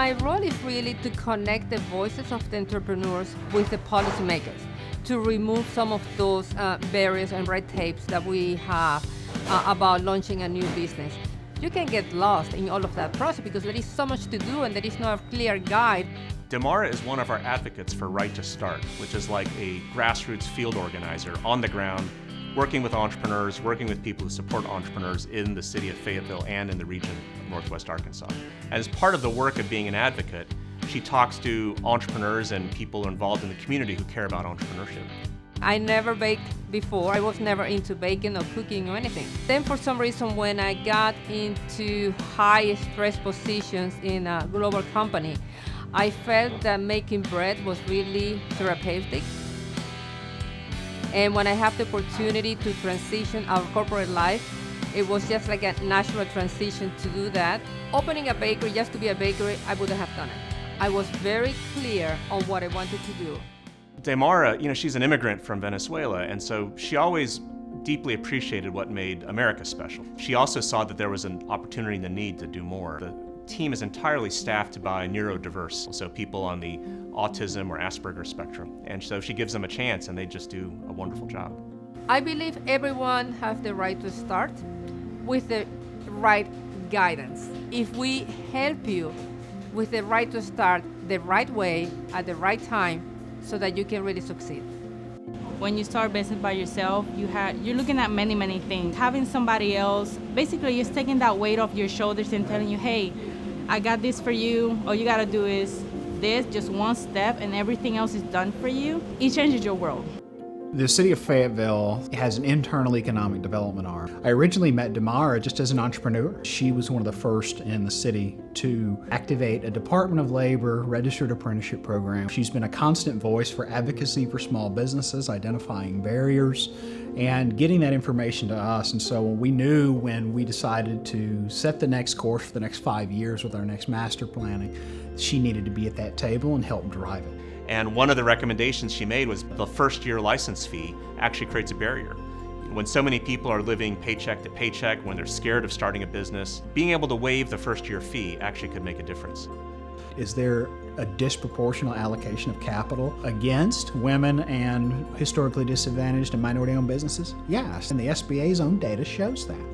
My role is really to connect the voices of the entrepreneurs with the policymakers, to remove some of those barriers and red tapes that we have about launching a new business. You can get lost in all of that process because there is so much to do and there is no clear guide. Daymara is one of our advocates for Right to Start, which is like a grassroots field organizer on the ground, working with entrepreneurs, working with people who support entrepreneurs in the city of Fayetteville and in the region of Northwest Arkansas. And as part of the work of being an advocate, she talks to entrepreneurs and people involved in the community who care about entrepreneurship. I never baked before. I was never into baking or cooking or anything. Then for some reason, when I got into high stress positions in a global company, I felt that making bread was really therapeutic. And when I have the opportunity to transition our corporate life, it was just like a natural transition to do that. Opening a bakery just to be a bakery, I wouldn't have done it. I was very clear on what I wanted to do. Daymara, she's an immigrant from Venezuela, and so she always deeply appreciated what made America special. She also saw that there was an opportunity and the need to do more. The team is entirely staffed by neurodiverse, so people on the autism or Asperger's spectrum. And so she gives them a chance and they just do a wonderful job. I believe everyone has the right to start with the right guidance. If we help you with the right to start the right way at the right time so that you can really succeed. When you start business by yourself, you're looking at many things. Having somebody else, basically just taking that weight off your shoulders and telling you, hey, I got this for you. All you gotta do is this, just one step, and everything else is done for you. It changes your world. The city of Fayetteville has an internal economic development arm. I originally met Daymara just as an entrepreneur. She was one of the first in the city to activate a Department of Labor registered apprenticeship program. She's been a constant voice for advocacy for small businesses, identifying barriers, and getting that information to us. And so we knew when we decided to set the next course for the next 5 years with our next master planning, she needed to be at that table and help drive it. And one of the recommendations she made was the first-year license fee actually creates a barrier. When so many people are living paycheck to paycheck, when they're scared of starting a business, being able to waive the first-year fee actually could make a difference. Is there a disproportionate allocation of capital against women and historically disadvantaged and minority-owned businesses? Yes, and the SBA's own data shows that.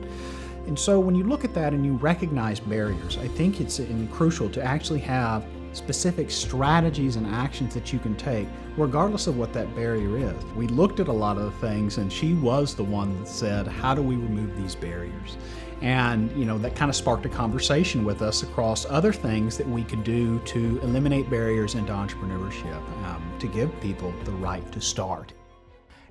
And so when you look at that and you recognize barriers, I think it's crucial to actually have specific strategies and actions that you can take regardless of what that barrier is. We looked at a lot of the things and she was the one that said, how do we remove these barriers? And that kind of sparked a conversation with us across other things that we could do to eliminate barriers into entrepreneurship, to give people the right to start.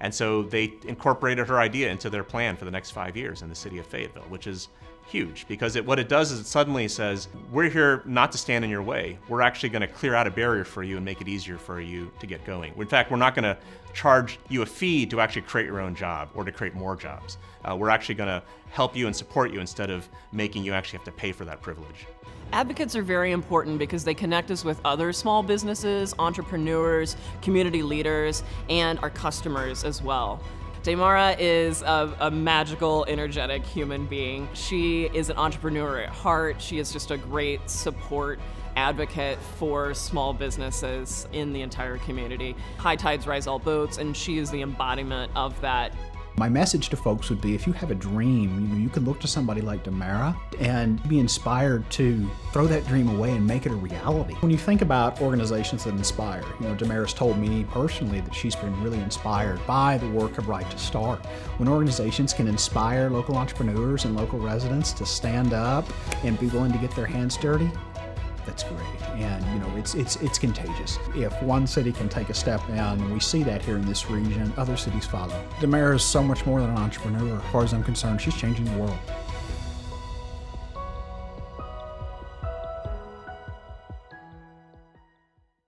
And so they incorporated her idea into their plan for the next 5 years in the city of Fayetteville, which is huge because what it does is it suddenly says, we're here not to stand in your way. We're actually going to clear out a barrier for you and make it easier for you to get going. In fact, we're not going to charge you a fee to actually create your own job or to create more jobs. We're actually going to help you and support you instead of making you actually have to pay for that privilege. Advocates are very important because they connect us with other small businesses, entrepreneurs, community leaders, and our customers as well. Daymara is a magical, energetic human being. She is an entrepreneur at heart. She is just a great support advocate for small businesses in the entire community. High tides rise all boats, and she is the embodiment of that. My message to folks would be, if you have a dream, you can look to somebody like Daymara and be inspired to throw that dream away and make it a reality. When you think about organizations that inspire, Daymara's told me personally that she's been really inspired by the work of Right to Start. When organizations can inspire local entrepreneurs and local residents to stand up and be willing to get their hands dirty, that's great. And it's contagious. If one city can take a step down, and we see that here in this region, other cities follow. Daymara is so much more than an entrepreneur. As far as I'm concerned, she's changing the world.